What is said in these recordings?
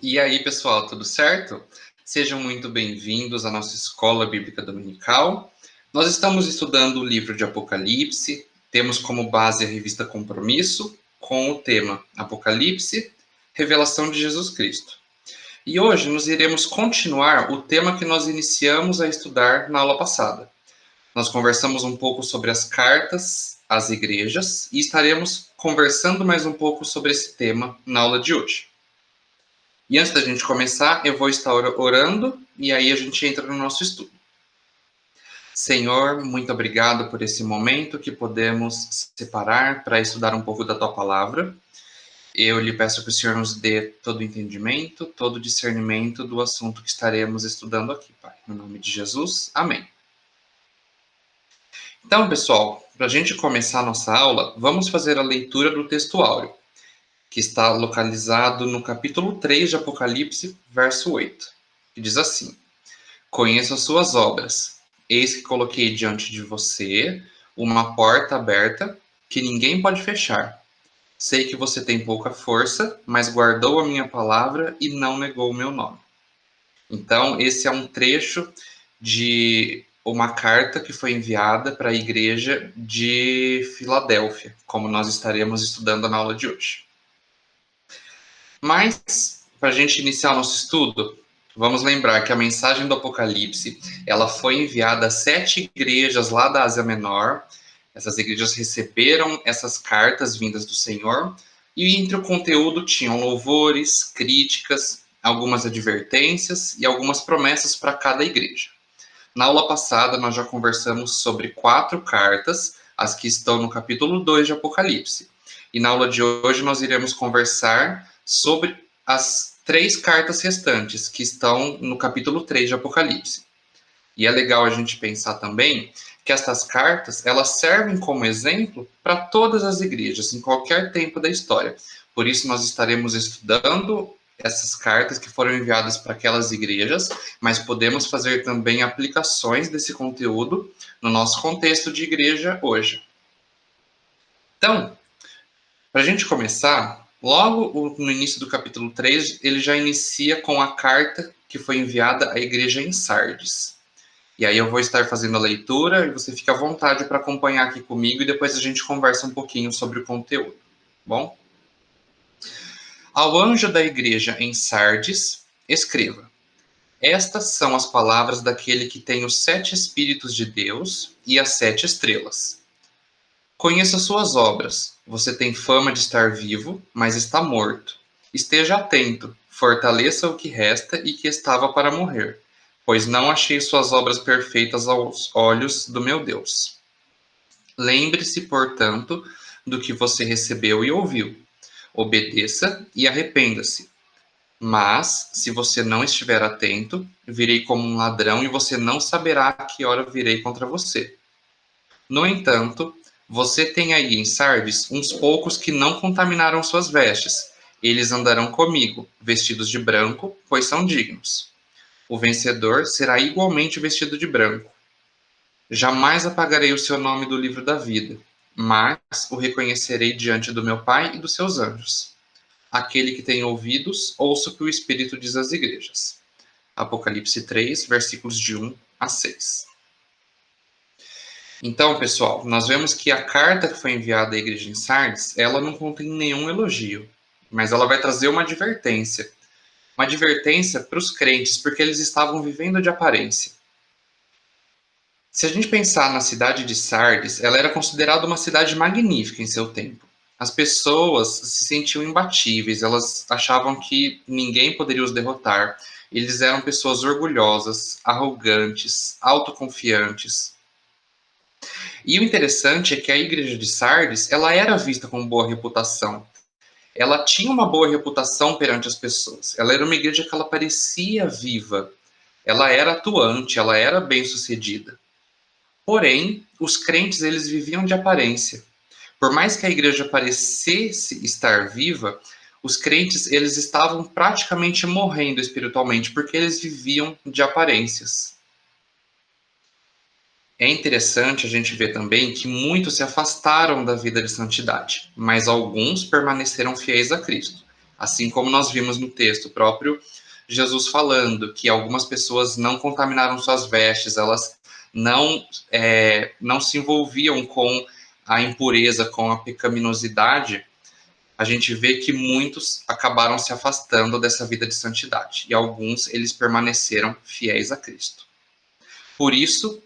E aí, pessoal, tudo certo? Sejam muito bem-vindos à nossa Escola Bíblica Dominical. Nós estamos estudando o livro de Apocalipse, temos como base a revista Compromisso, com o tema Apocalipse, Revelação de Jesus Cristo. E hoje nós iremos continuar o tema que nós iniciamos a estudar na aula passada. Nós conversamos um pouco sobre as cartas às igrejas e estaremos conversando mais um pouco sobre esse tema na aula de hoje. E antes da gente começar, eu vou estar orando e aí a gente entra no nosso estudo. Senhor, muito obrigado por esse momento que podemos separar para estudar um pouco da Tua Palavra. Eu lhe peço que o Senhor nos dê todo o entendimento, todo o discernimento do assunto que estaremos estudando aqui, Pai. No nome de Jesus, amém. Então, pessoal, para a gente começar a nossa aula, vamos fazer a leitura do texto áureo, que está localizado no capítulo 3 de Apocalipse, verso 8, que diz assim: Conheço as suas obras, eis que coloquei diante de você uma porta aberta que ninguém pode fechar. Sei que você tem pouca força, mas guardou a minha palavra e não negou o meu nome. Então, esse é um trecho de uma carta que foi enviada para a igreja de Filadélfia, como nós estaremos estudando na aula de hoje. Mas, para a gente iniciar o nosso estudo, vamos lembrar que a mensagem do Apocalipse, ela foi enviada a 7 igrejas lá da Ásia Menor. Essas igrejas receberam essas cartas vindas do Senhor, e entre o conteúdo tinham louvores, críticas, algumas advertências e algumas promessas para cada igreja. Na aula passada, nós já conversamos sobre 4 cartas, as que estão no capítulo 2 de Apocalipse. E na aula de hoje nós iremos conversar sobre as 3 cartas restantes, que estão no capítulo 3 de Apocalipse. E é legal a gente pensar também que estas cartas, elas servem como exemplo para todas as igrejas, em qualquer tempo da história. Por isso nós estaremos estudando essas cartas que foram enviadas para aquelas igrejas, mas podemos fazer também aplicações desse conteúdo no nosso contexto de igreja hoje. Então, para a gente começar, logo no início do capítulo 3, ele já inicia com a carta que foi enviada à igreja em Sardes. E aí eu vou estar fazendo a leitura e você fica à vontade para acompanhar aqui comigo e depois a gente conversa um pouquinho sobre o conteúdo, bom? Ao anjo da igreja em Sardes, escreva: Estas são as palavras daquele que tem os 7 Espíritos de Deus e as 7 estrelas. Conheça suas obras. Você tem fama de estar vivo, mas está morto. Esteja atento, fortaleça o que resta e que estava para morrer, pois não achei suas obras perfeitas aos olhos do meu Deus. Lembre-se, portanto, do que você recebeu e ouviu. Obedeça e arrependa-se. Mas, se você não estiver atento, virei como um ladrão e você não saberá a que hora virei contra você. No entanto, você tem aí em Sardes uns poucos que não contaminaram suas vestes. Eles andarão comigo, vestidos de branco, pois são dignos. O vencedor será igualmente vestido de branco. Jamais apagarei o seu nome do livro da vida, mas o reconhecerei diante do meu Pai e dos seus anjos. Aquele que tem ouvidos, ouça o que o Espírito diz às igrejas. Apocalipse 3, versículos de 1 a 6. Então, pessoal, nós vemos que a carta que foi enviada à igreja em Sardes, ela não contém nenhum elogio, mas ela vai trazer uma advertência. Uma advertência para os crentes, porque eles estavam vivendo de aparência. Se a gente pensar na cidade de Sardes, ela era considerada uma cidade magnífica em seu tempo. As pessoas se sentiam imbatíveis, elas achavam que ninguém poderia os derrotar. Eles eram pessoas orgulhosas, arrogantes, autoconfiantes. E o interessante é que a igreja de Sardes, ela era vista com boa reputação. Ela tinha uma boa reputação perante as pessoas. Ela era uma igreja que ela parecia viva. Ela era atuante, ela era bem-sucedida. Porém, os crentes, eles viviam de aparência. Por mais que a igreja parecesse estar viva, os crentes, eles estavam praticamente morrendo espiritualmente, porque eles viviam de aparências. É interessante a gente ver também que muitos se afastaram da vida de santidade, mas alguns permaneceram fiéis a Cristo. Assim como nós vimos no texto próprio, Jesus falando que algumas pessoas não contaminaram suas vestes, elas não se envolviam com a impureza, com a pecaminosidade. A gente vê que muitos acabaram se afastando dessa vida de santidade, e alguns eles permaneceram fiéis a Cristo. Por isso,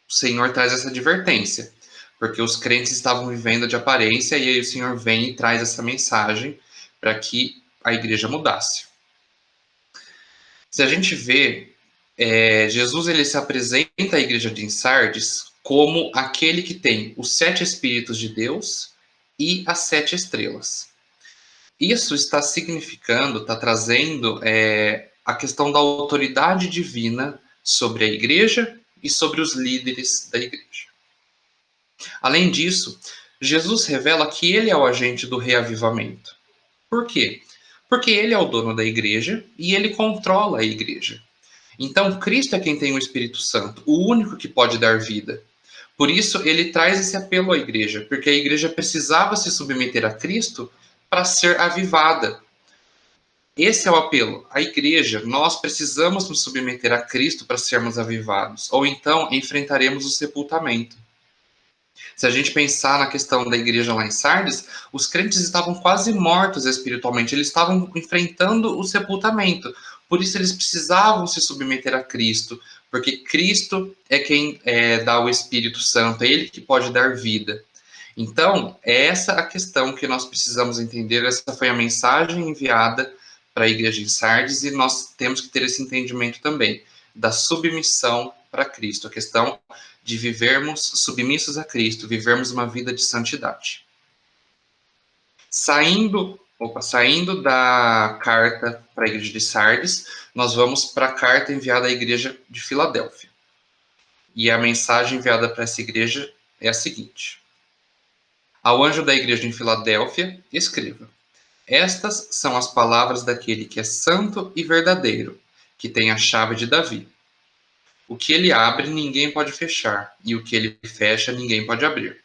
o Senhor traz essa advertência, porque os crentes estavam vivendo de aparência, e aí o Senhor vem e traz essa mensagem para que a igreja mudasse. Se a gente vê, Jesus ele se apresenta à igreja de Sardes como aquele que tem os 7 Espíritos de Deus e as 7 estrelas. Isso está significando, está trazendo a questão da autoridade divina sobre a igreja e sobre os líderes da igreja. Além disso, Jesus revela que ele é o agente do reavivamento. Por quê? Porque ele é o dono da igreja e ele controla a igreja. Então, Cristo é quem tem o Espírito Santo, o único que pode dar vida. Por isso, ele traz esse apelo à igreja, porque a igreja precisava se submeter a Cristo para ser avivada. Esse é o apelo. A igreja, nós precisamos nos submeter a Cristo para sermos avivados, ou então enfrentaremos o sepultamento. Se a gente pensar na questão da igreja lá em Sardes, os crentes estavam quase mortos espiritualmente, eles estavam enfrentando o sepultamento. Por isso eles precisavam se submeter a Cristo, porque Cristo é quem dá o Espírito Santo, é Ele que pode dar vida. Então, é essa a questão que nós precisamos entender, essa foi a mensagem enviada para a igreja em Sardes, e nós temos que ter esse entendimento também, da submissão para Cristo, a questão de vivermos submissos a Cristo, vivermos uma vida de santidade. Saindo da carta para a igreja de Sardes, nós vamos para a carta enviada à igreja de Filadélfia. E a mensagem enviada para essa igreja é a seguinte: ao anjo da igreja em Filadélfia, escreva: estas são as palavras daquele que é santo e verdadeiro, que tem a chave de Davi. O que ele abre, ninguém pode fechar, e o que ele fecha, ninguém pode abrir.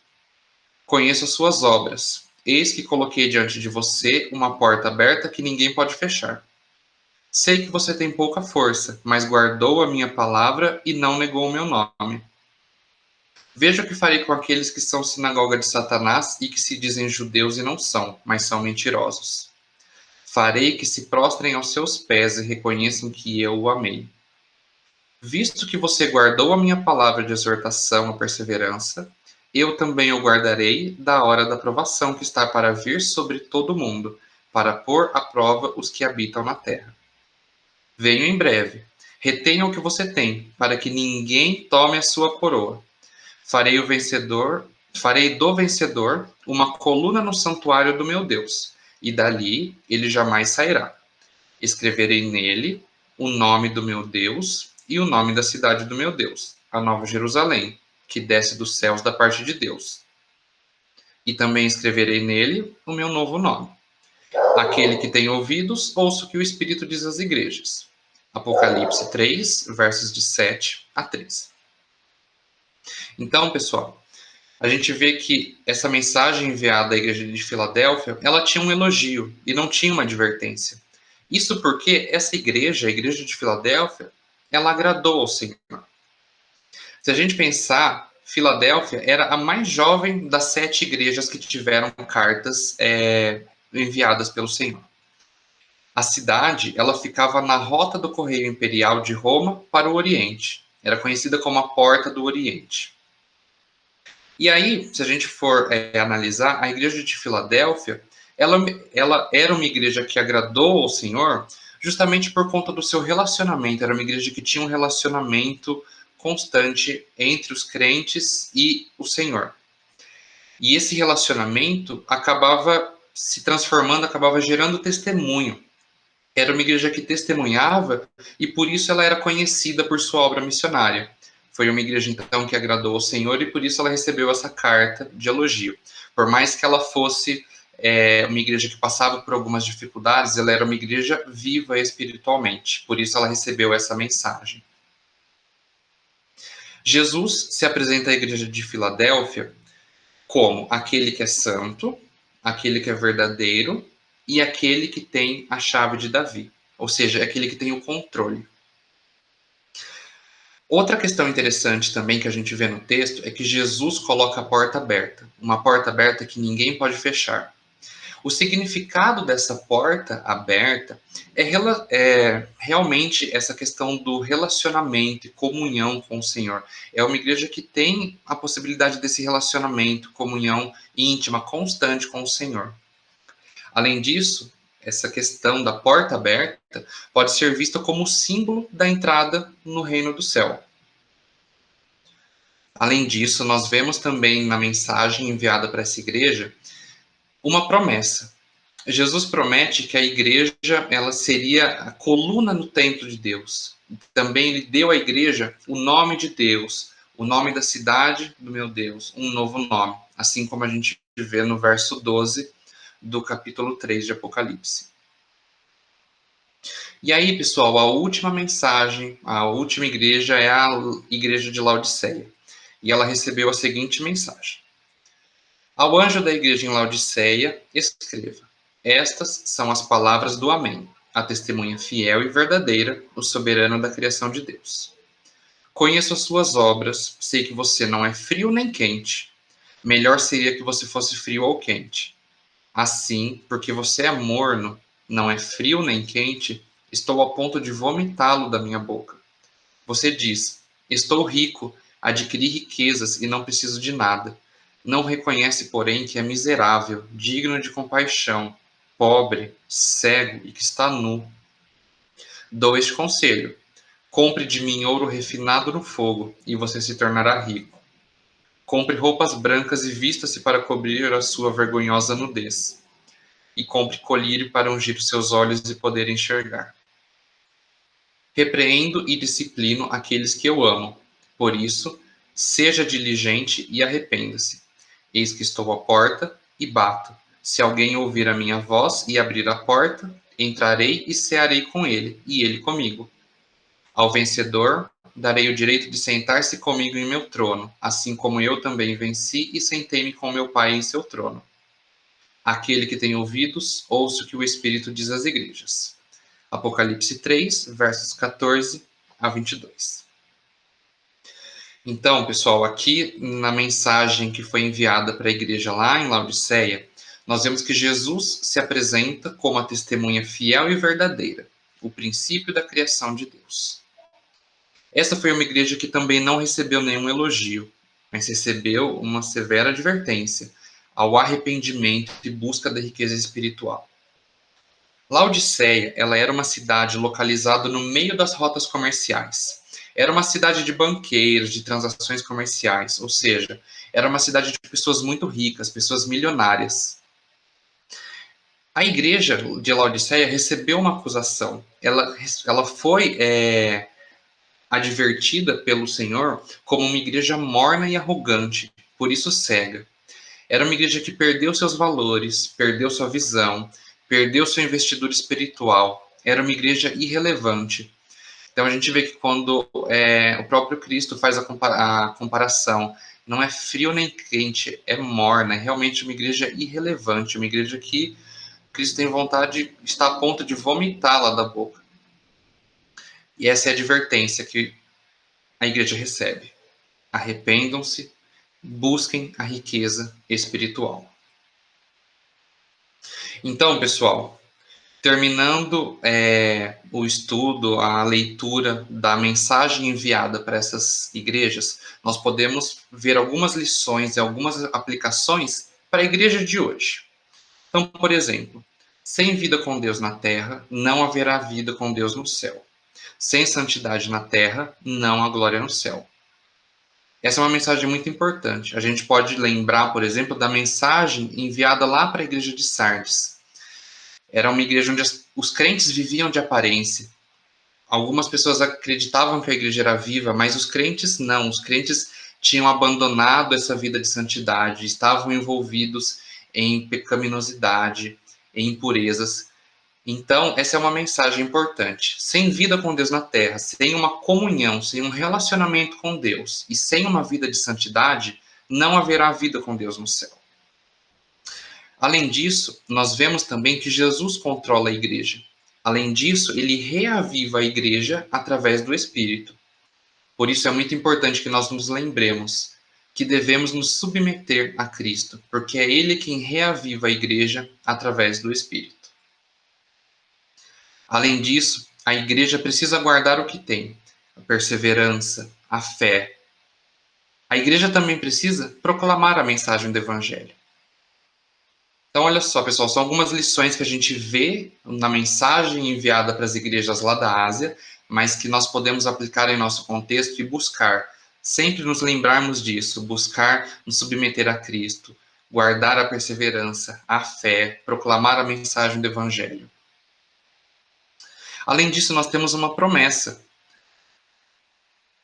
Conheço as suas obras. Eis que coloquei diante de você uma porta aberta que ninguém pode fechar. Sei que você tem pouca força, mas guardou a minha palavra e não negou o meu nome. Veja o que farei com aqueles que são sinagoga de Satanás e que se dizem judeus e não são, mas são mentirosos. Farei que se prostrem aos seus pés e reconheçam que eu o amei. Visto que você guardou a minha palavra de exortação à perseverança, eu também o guardarei da hora da provação que está para vir sobre todo o mundo, para pôr à prova os que habitam na terra. Venho em breve. Retenha o que você tem, para que ninguém tome a sua coroa. Farei do vencedor uma coluna no santuário do meu Deus, e dali ele jamais sairá. Escreverei nele o nome do meu Deus e o nome da cidade do meu Deus, a Nova Jerusalém, que desce dos céus da parte de Deus. E também escreverei nele o meu novo nome. Aquele que tem ouvidos, ouça o que o Espírito diz às igrejas. Apocalipse 3, versos de 7 a 13. Então, pessoal, a gente vê que essa mensagem enviada à igreja de Filadélfia, ela tinha um elogio e não tinha uma advertência. Isso porque essa igreja, a igreja de Filadélfia, ela agradou ao Senhor. Se a gente pensar, Filadélfia era a mais jovem das 7 igrejas que tiveram cartas enviadas pelo Senhor. A cidade, ela ficava na rota do correio imperial de Roma para o Oriente. Era conhecida como a Porta do Oriente. E aí, se a gente for analisar, a igreja de Filadélfia, ela era uma igreja que agradou ao Senhor justamente por conta do seu relacionamento. Era uma igreja que tinha um relacionamento constante entre os crentes e o Senhor. E esse relacionamento acabava se transformando, acabava gerando testemunho. Era uma igreja que testemunhava e por isso ela era conhecida por sua obra missionária. Foi uma igreja, então, que agradou ao Senhor e por isso ela recebeu essa carta de elogio. Por mais que ela fosse uma igreja que passava por algumas dificuldades, ela era uma igreja viva espiritualmente. Por isso ela recebeu essa mensagem. Jesus se apresenta à igreja de Filadélfia como aquele que é santo, aquele que é verdadeiro e aquele que tem a chave de Davi, ou seja, é aquele que tem o controle. Outra questão interessante também que a gente vê no texto é que Jesus coloca a porta aberta, uma porta aberta que ninguém pode fechar. O significado dessa porta aberta é realmente essa questão do relacionamento e comunhão com o Senhor. É uma igreja que tem a possibilidade desse relacionamento, comunhão íntima, constante com o Senhor. Além disso, essa questão da porta aberta pode ser vista como símbolo da entrada no reino do céu. Além disso, nós vemos também na mensagem enviada para essa igreja uma promessa. Jesus promete que a igreja ela seria a coluna no templo de Deus. Também ele deu à igreja o nome de Deus, o nome da cidade do meu Deus, um novo nome, assim como a gente vê no verso 12 do capítulo 3 de Apocalipse. E aí, pessoal, a última mensagem, a última igreja é a igreja de Laodiceia. E ela recebeu a seguinte mensagem: ao anjo da igreja em Laodiceia, escreva: estas são as palavras do Amém, a testemunha fiel e verdadeira, o soberano da criação de Deus. Conheço as suas obras, sei que você não é frio nem quente. Melhor seria que você fosse frio ou quente. Assim, porque você é morno, não é frio nem quente, estou a ponto de vomitá-lo da minha boca. Você diz: estou rico, adquiri riquezas e não preciso de nada. Não reconhece, porém, que é miserável, digno de compaixão, pobre, cego e que está nu. Dou este conselho: compre de mim ouro refinado no fogo, e você se tornará rico. Compre roupas brancas e vista-se para cobrir a sua vergonhosa nudez. E compre colírio para ungir os seus olhos e poder enxergar. Repreendo e disciplino aqueles que eu amo. Por isso, seja diligente e arrependa-se. Eis que estou à porta e bato. Se alguém ouvir a minha voz e abrir a porta, entrarei e cearei com ele, e ele comigo. Ao vencedor, darei o direito de sentar-se comigo em meu trono, assim como eu também venci e sentei-me com meu Pai em seu trono. Aquele que tem ouvidos, ouça o que o Espírito diz às igrejas. Apocalipse 3, versos 14 a 22. Então, pessoal, aqui na mensagem que foi enviada para a igreja lá em Laodiceia, nós vemos que Jesus se apresenta como a testemunha fiel e verdadeira, o princípio da criação de Deus. Essa foi uma igreja que também não recebeu nenhum elogio, mas recebeu uma severa advertência ao arrependimento e busca da riqueza espiritual. Laodiceia, ela era uma cidade localizada no meio das rotas comerciais. Era uma cidade de banqueiros, de transações comerciais, ou seja, era uma cidade de pessoas muito ricas, pessoas milionárias. A igreja de Laodiceia recebeu uma acusação. Ela foi advertida pelo Senhor como uma igreja morna e arrogante, por isso cega. Era uma igreja que perdeu seus valores, perdeu sua visão, perdeu sua investidura espiritual. Era uma igreja irrelevante. Então a gente vê que quando o próprio Cristo faz a comparação, não é frio nem quente, é morna, é realmente uma igreja irrelevante, uma igreja que Cristo tem vontade, está a ponto de vomitá-la da boca. E essa é a advertência que a igreja recebe. Arrependam-se, busquem a riqueza espiritual. Então, pessoal, terminando o estudo, a leitura da mensagem enviada para essas igrejas, nós podemos ver algumas lições e algumas aplicações para a igreja de hoje. Então, por exemplo, sem vida com Deus na terra, não haverá vida com Deus no céu. Sem santidade na terra, não há glória no céu. Essa é uma mensagem muito importante. A gente pode lembrar, por exemplo, da mensagem enviada lá para a igreja de Sardes. Era uma igreja onde os crentes viviam de aparência. Algumas pessoas acreditavam que a igreja era viva, mas os crentes não. Os crentes tinham abandonado essa vida de santidade, estavam envolvidos em pecaminosidade, em impurezas. Então, essa é uma mensagem importante. Sem vida com Deus na terra, sem uma comunhão, sem um relacionamento com Deus e sem uma vida de santidade, não haverá vida com Deus no céu. Além disso, nós vemos também que Jesus controla a igreja. Além disso, ele reaviva a igreja através do Espírito. Por isso é muito importante que nós nos lembremos que devemos nos submeter a Cristo, porque é Ele quem reaviva a igreja através do Espírito. Além disso, a igreja precisa guardar o que tem: a perseverança, a fé. A igreja também precisa proclamar a mensagem do Evangelho. Então, olha só, pessoal, são algumas lições que a gente vê na mensagem enviada para as igrejas lá da Ásia, mas que nós podemos aplicar em nosso contexto e buscar, sempre nos lembrarmos disso, buscar nos submeter a Cristo, guardar a perseverança, a fé, proclamar a mensagem do Evangelho. Além disso, nós temos uma promessa.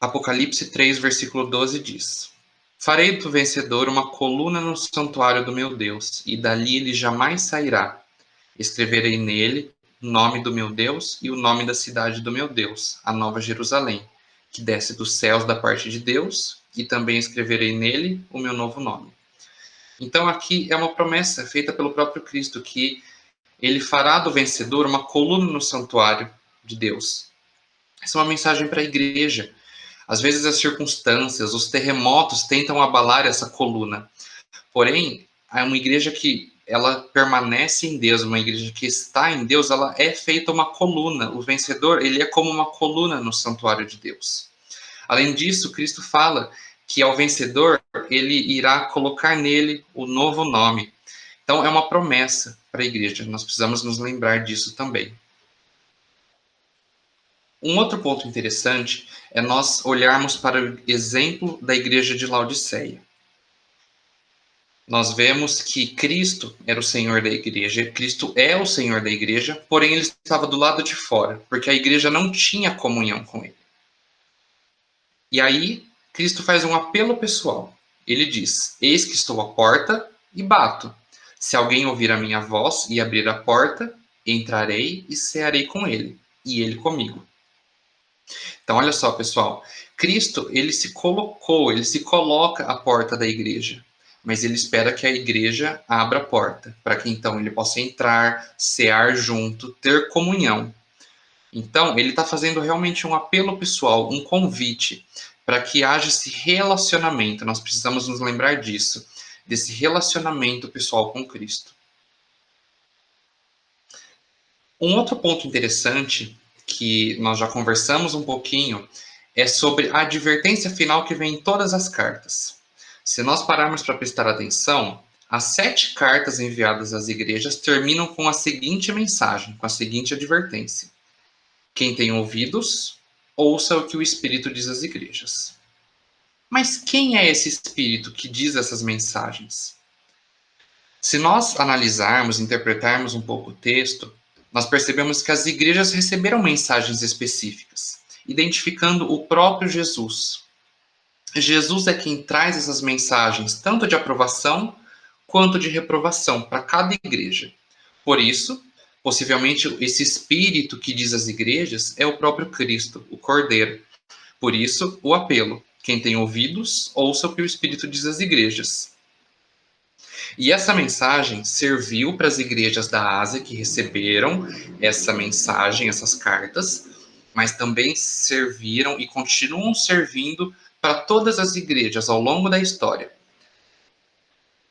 Apocalipse 3, versículo 12 diz: Farei do vencedor uma coluna no santuário do meu Deus, e dali ele jamais sairá. Escreverei nele o nome do meu Deus e o nome da cidade do meu Deus, a Nova Jerusalém, que desce dos céus da parte de Deus, e também escreverei nele o meu novo nome. Então aqui é uma promessa feita pelo próprio Cristo, que ele fará do vencedor uma coluna no santuário de Deus. Essa é uma mensagem para a igreja. Às vezes as circunstâncias, os terremotos tentam abalar essa coluna. Porém, é uma igreja que ela permanece em Deus, uma igreja que está em Deus, ela é feita uma coluna. O vencedor, ele é como uma coluna no santuário de Deus. Além disso, Cristo fala que ao vencedor, ele irá colocar nele o novo nome. Então, é uma promessa para a igreja. Nós precisamos nos lembrar disso também. Um outro ponto interessante é nós olharmos para o exemplo da igreja de Laodiceia. Nós vemos que Cristo era o Senhor da igreja, Cristo é o Senhor da igreja, porém ele estava do lado de fora, porque a igreja não tinha comunhão com ele. E aí, Cristo faz um apelo pessoal. Ele diz: Eis que estou à porta e bato. Se alguém ouvir a minha voz e abrir a porta, entrarei e cearei com ele, e ele comigo. Então, olha só, pessoal, Cristo, ele se coloca à porta da igreja, mas ele espera que a igreja abra a porta, para que então ele possa entrar, cear junto, ter comunhão. Então, ele está fazendo realmente um apelo pessoal, um convite, para que haja esse relacionamento. Nós precisamos nos lembrar disso, desse relacionamento pessoal com Cristo. Um outro ponto interessante, que nós já conversamos um pouquinho, é sobre a advertência final que vem em todas as cartas. Se nós pararmos para prestar atenção, as 7 cartas enviadas às igrejas terminam com a seguinte mensagem, com a seguinte advertência: quem tem ouvidos, ouça o que o Espírito diz às igrejas. Mas quem é esse Espírito que diz essas mensagens? Se nós analisarmos, interpretarmos um pouco o texto, nós percebemos que as igrejas receberam mensagens específicas, identificando o próprio Jesus. Jesus é quem traz essas mensagens, tanto de aprovação quanto de reprovação, para cada igreja. Por isso, possivelmente, esse Espírito que diz às igrejas é o próprio Cristo, o Cordeiro. Por isso, o apelo: quem tem ouvidos, ouça o que o Espírito diz às igrejas. E essa mensagem serviu para as igrejas da Ásia que receberam essa mensagem, essas cartas, mas também serviram e continuam servindo para todas as igrejas ao longo da história.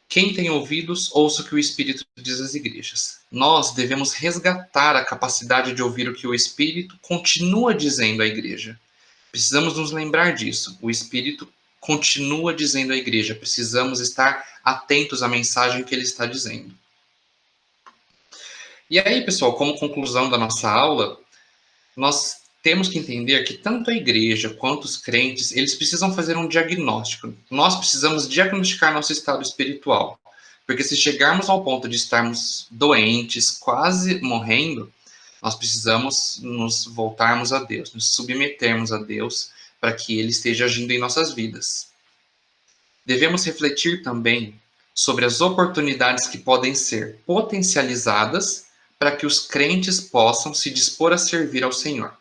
Quem tem ouvidos, ouça o que o Espírito diz às igrejas. Nós devemos resgatar a capacidade de ouvir o que o Espírito continua dizendo à igreja. Precisamos nos lembrar disso. O Espírito continua dizendo à igreja. Precisamos estar atentos à mensagem que ele está dizendo. E aí, pessoal, como conclusão da nossa aula, nós temos que entender que tanto a igreja quanto os crentes, eles precisam fazer um diagnóstico. Nós precisamos diagnosticar nosso estado espiritual. Porque se chegarmos ao ponto de estarmos doentes, quase morrendo, nós precisamos nos voltarmos a Deus, nos submetermos a Deus para que Ele esteja agindo em nossas vidas. Devemos refletir também sobre as oportunidades que podem ser potencializadas para que os crentes possam se dispor a servir ao Senhor.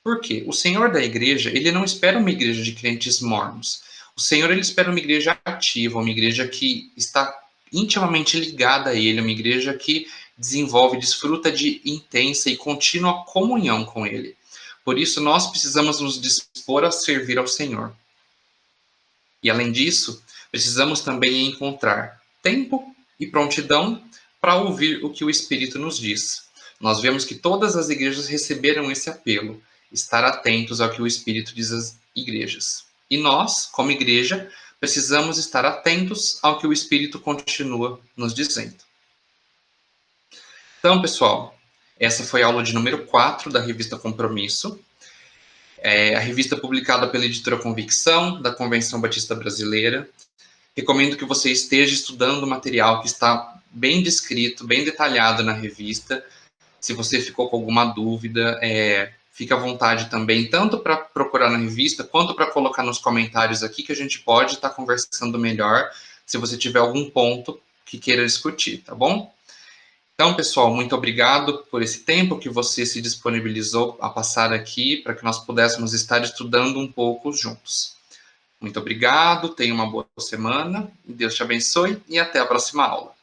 Por quê? O Senhor da igreja, ele não espera uma igreja de crentes mornos. O Senhor, ele espera uma igreja ativa, uma igreja que está intimamente ligada a Ele, uma igreja que desenvolve, desfruta de intensa e contínua comunhão com Ele. Por isso, nós precisamos nos dispor a servir ao Senhor. E, além disso, precisamos também encontrar tempo e prontidão para ouvir o que o Espírito nos diz. Nós vemos que todas as igrejas receberam esse apelo, estar atentos ao que o Espírito diz às igrejas. E nós, como igreja, precisamos estar atentos ao que o Espírito continua nos dizendo. Então, pessoal, essa foi a aula de número 4 da revista Compromisso. A revista publicada pela editora Convicção, da Convenção Batista Brasileira. Recomendo que você esteja estudando o material que está bem descrito, bem detalhado na revista. Se você ficou com alguma dúvida, fique à vontade também, tanto para procurar na revista, quanto para colocar nos comentários aqui, que a gente pode estar conversando melhor, se você tiver algum ponto que queira discutir, tá bom? Então, pessoal, muito obrigado por esse tempo que você se disponibilizou a passar aqui, para que nós pudéssemos estar estudando um pouco juntos. Muito obrigado, tenha uma boa semana, Deus te abençoe e até a próxima aula.